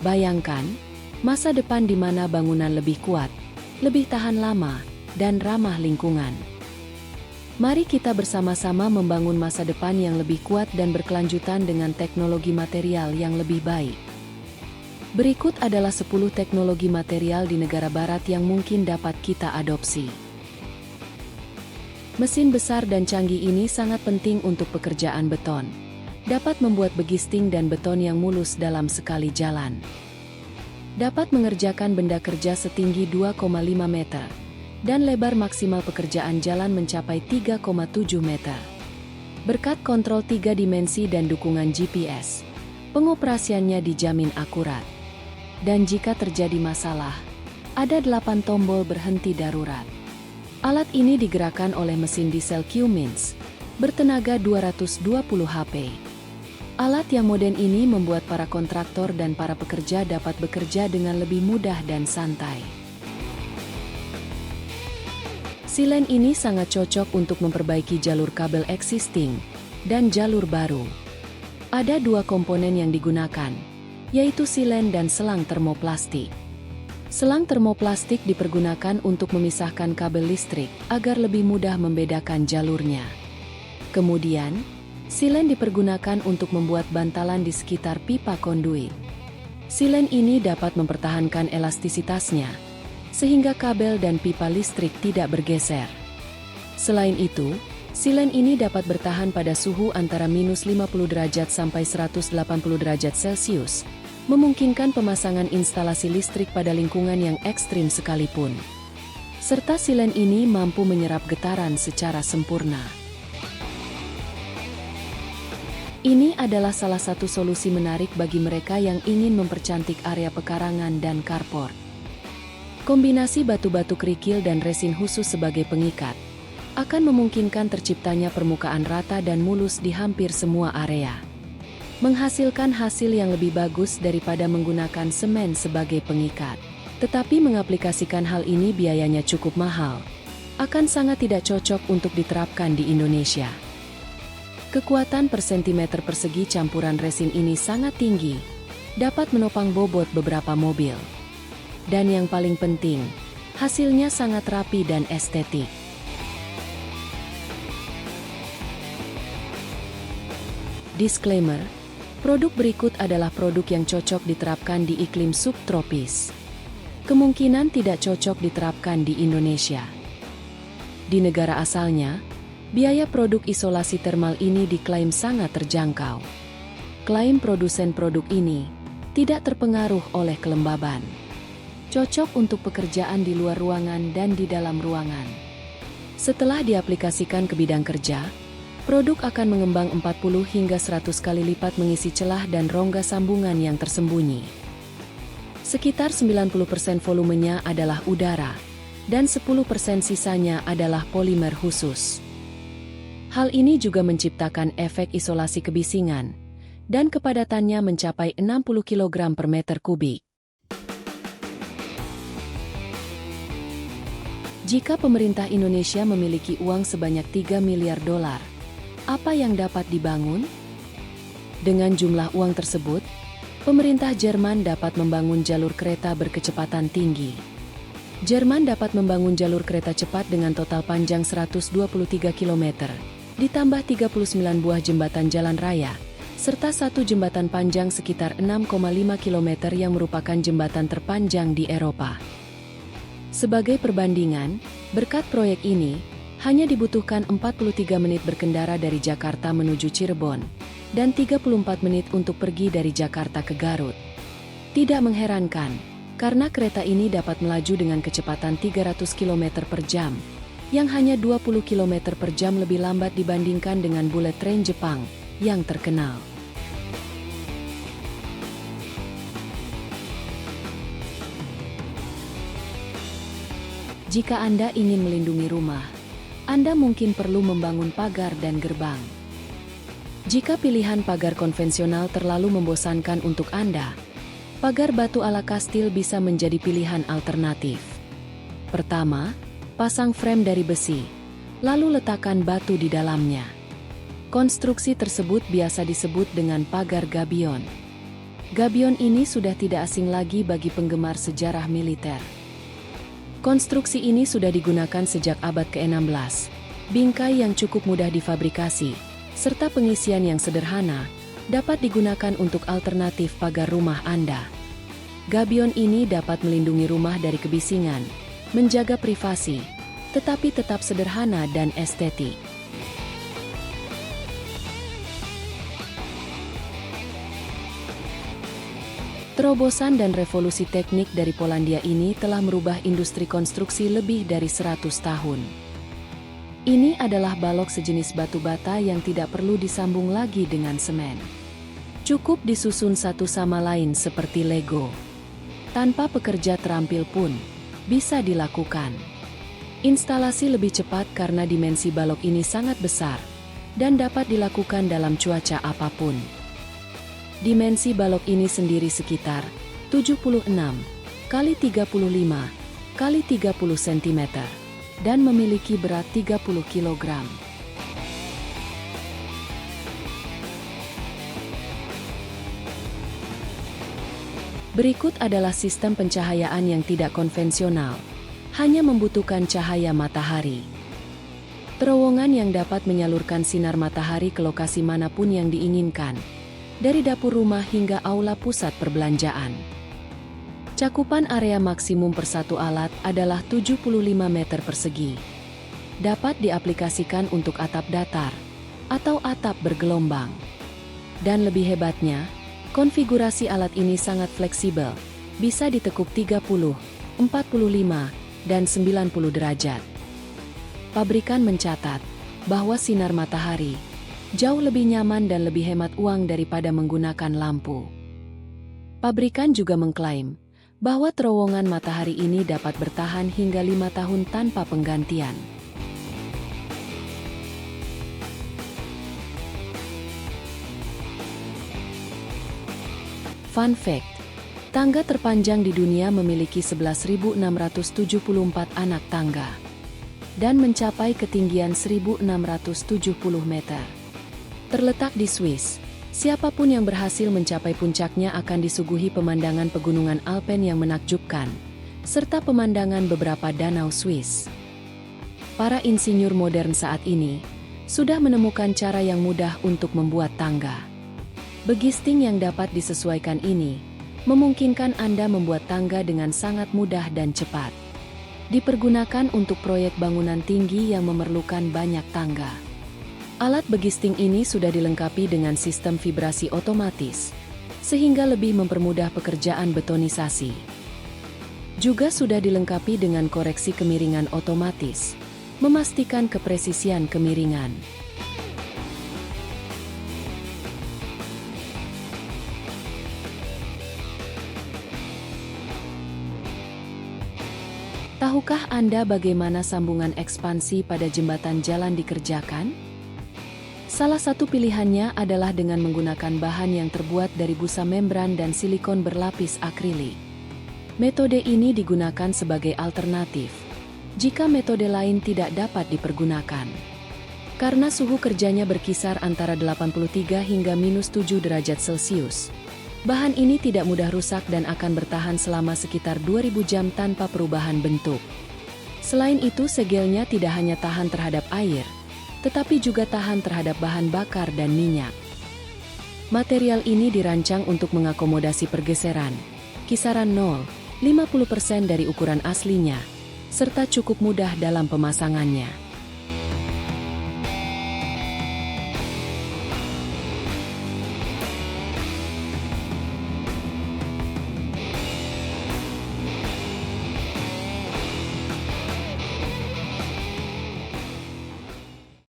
Bayangkan, masa depan di mana bangunan lebih kuat, lebih tahan lama, dan ramah lingkungan. Mari kita bersama-sama membangun masa depan yang lebih kuat dan berkelanjutan dengan teknologi material yang lebih baik. Berikut adalah 10 teknologi material di negara barat yang mungkin dapat kita adopsi. Mesin besar dan canggih ini sangat penting untuk pekerjaan beton. Dapat membuat begisting dan beton yang mulus dalam sekali jalan. Dapat mengerjakan benda kerja setinggi 2,5 meter. Dan lebar maksimal pekerjaan jalan mencapai 3,7 meter. Berkat kontrol 3 dimensi dan dukungan GPS, pengoperasiannya dijamin akurat. Dan jika terjadi masalah, ada 8 tombol berhenti darurat. Alat ini digerakkan oleh mesin diesel Cummins, bertenaga 220 HP. Alat yang modern ini membuat para kontraktor dan para pekerja dapat bekerja dengan lebih mudah dan santai. Silen ini sangat cocok untuk memperbaiki jalur kabel existing dan jalur baru. Ada 2 komponen yang digunakan, yaitu silen dan selang termoplastik. Selang termoplastik dipergunakan untuk memisahkan kabel listrik agar lebih mudah membedakan jalurnya. Kemudian, silen dipergunakan untuk membuat bantalan di sekitar pipa konduit. Silen ini dapat mempertahankan elastisitasnya, sehingga kabel dan pipa listrik tidak bergeser. Selain itu, silen ini dapat bertahan pada suhu antara -50 derajat sampai 180 derajat Celcius, memungkinkan pemasangan instalasi listrik pada lingkungan yang ekstrim sekalipun. Serta silen ini mampu menyerap getaran secara sempurna. Ini adalah salah satu solusi menarik bagi mereka yang ingin mempercantik area pekarangan dan carport. Kombinasi batu-batu kerikil dan resin khusus sebagai pengikat akan memungkinkan terciptanya permukaan rata dan mulus di hampir semua area. Menghasilkan hasil yang lebih bagus daripada menggunakan semen sebagai pengikat. Tetapi mengaplikasikan hal ini biayanya cukup mahal. Akan sangat tidak cocok untuk diterapkan di Indonesia. Kekuatan per sentimeter persegi campuran resin ini sangat tinggi, dapat menopang bobot beberapa mobil. Dan yang paling penting, hasilnya sangat rapi dan estetik. Disclaimer, produk berikut adalah produk yang cocok diterapkan di iklim subtropis. Kemungkinan tidak cocok diterapkan di Indonesia. Di negara asalnya, biaya produk isolasi termal ini diklaim sangat terjangkau. Klaim produsen produk ini tidak terpengaruh oleh kelembaban. Cocok untuk pekerjaan di luar ruangan dan di dalam ruangan. Setelah diaplikasikan ke bidang kerja, produk akan mengembang 40 hingga 100 kali lipat mengisi celah dan rongga sambungan yang tersembunyi. Sekitar 90% volumenya adalah udara, dan 10% sisanya adalah polimer khusus. Hal ini juga menciptakan efek isolasi kebisingan, dan kepadatannya mencapai 60 kg per meter kubik. Jika pemerintah Indonesia memiliki uang sebanyak 3 miliar dolar, apa yang dapat dibangun? Dengan jumlah uang tersebut, pemerintah Jerman dapat membangun jalur kereta berkecepatan tinggi. Jerman dapat membangun jalur kereta cepat dengan total panjang 123 km. Ditambah 39 buah jembatan jalan raya, serta 1 jembatan panjang sekitar 6,5 km yang merupakan jembatan terpanjang di Eropa. Sebagai perbandingan, berkat proyek ini, hanya dibutuhkan 43 menit berkendara dari Jakarta menuju Cirebon, dan 34 menit untuk pergi dari Jakarta ke Garut. Tidak mengherankan, karena kereta ini dapat melaju dengan kecepatan 300 km per jam, yang hanya 20 km per jam lebih lambat dibandingkan dengan bullet train Jepang, yang terkenal. Jika Anda ingin melindungi rumah, Anda mungkin perlu membangun pagar dan gerbang. Jika pilihan pagar konvensional terlalu membosankan untuk Anda, pagar batu ala kastil bisa menjadi pilihan alternatif. Pertama, pasang frame dari besi, lalu letakkan batu di dalamnya. Konstruksi tersebut biasa disebut dengan pagar gabion. Gabion ini sudah tidak asing lagi bagi penggemar sejarah militer. Konstruksi ini sudah digunakan sejak abad ke-16. Bingkai yang cukup mudah difabrikasi, serta pengisian yang sederhana, dapat digunakan untuk alternatif pagar rumah Anda. Gabion ini dapat melindungi rumah dari kebisingan, menjaga privasi, tetapi tetap sederhana dan estetik. Terobosan dan revolusi teknik dari Polandia ini telah merubah industri konstruksi lebih dari 100 tahun. Ini adalah balok sejenis batu bata yang tidak perlu disambung lagi dengan semen. Cukup disusun satu sama lain seperti Lego. Tanpa pekerja terampil pun bisa dilakukan. Instalasi lebih cepat karena dimensi balok ini sangat besar dan dapat dilakukan dalam cuaca apapun. Dimensi balok ini sendiri sekitar 76 kali 35 kali 30 cm dan memiliki berat 30 kg. Berikut adalah sistem pencahayaan yang tidak konvensional, hanya membutuhkan cahaya matahari. Terowongan yang dapat menyalurkan sinar matahari ke lokasi manapun yang diinginkan, dari dapur rumah hingga aula pusat perbelanjaan. Cakupan area maksimum per satu alat adalah 75 meter persegi. Dapat diaplikasikan untuk atap datar atau atap bergelombang. Dan lebih hebatnya, konfigurasi alat ini sangat fleksibel, bisa ditekuk 30, 45, dan 90 derajat. Pabrikan mencatat bahwa sinar matahari jauh lebih nyaman dan lebih hemat uang daripada menggunakan lampu. Pabrikan juga mengklaim bahwa terowongan matahari ini dapat bertahan hingga 5 tahun tanpa penggantian. Fun fact, tangga terpanjang di dunia memiliki 11.674 anak tangga dan mencapai ketinggian 1.670 meter. Terletak di Swiss, siapapun yang berhasil mencapai puncaknya akan disuguhi pemandangan pegunungan Alpen yang menakjubkan, serta pemandangan beberapa danau Swiss. Para insinyur modern saat ini sudah menemukan cara yang mudah untuk membuat tangga. Begisting yang dapat disesuaikan ini memungkinkan Anda membuat tangga dengan sangat mudah dan cepat. Dipergunakan untuk proyek bangunan tinggi yang memerlukan banyak tangga. Alat begisting ini sudah dilengkapi dengan sistem vibrasi otomatis, sehingga lebih mempermudah pekerjaan betonisasi. Juga sudah dilengkapi dengan koreksi kemiringan otomatis, memastikan kepresisian kemiringan. Tahukah Anda bagaimana sambungan ekspansi pada jembatan jalan dikerjakan? Salah satu pilihannya adalah dengan menggunakan bahan yang terbuat dari busa membran dan silikon berlapis akrilik. Metode ini digunakan sebagai alternatif jika metode lain tidak dapat dipergunakan. Karena suhu kerjanya berkisar antara 83 hingga -7 derajat Celcius, bahan ini tidak mudah rusak dan akan bertahan selama sekitar 2000 jam tanpa perubahan bentuk. Selain itu, segelnya tidak hanya tahan terhadap air, tetapi juga tahan terhadap bahan bakar dan minyak. Material ini dirancang untuk mengakomodasi pergeseran, kisaran 0,50% dari ukuran aslinya, serta cukup mudah dalam pemasangannya.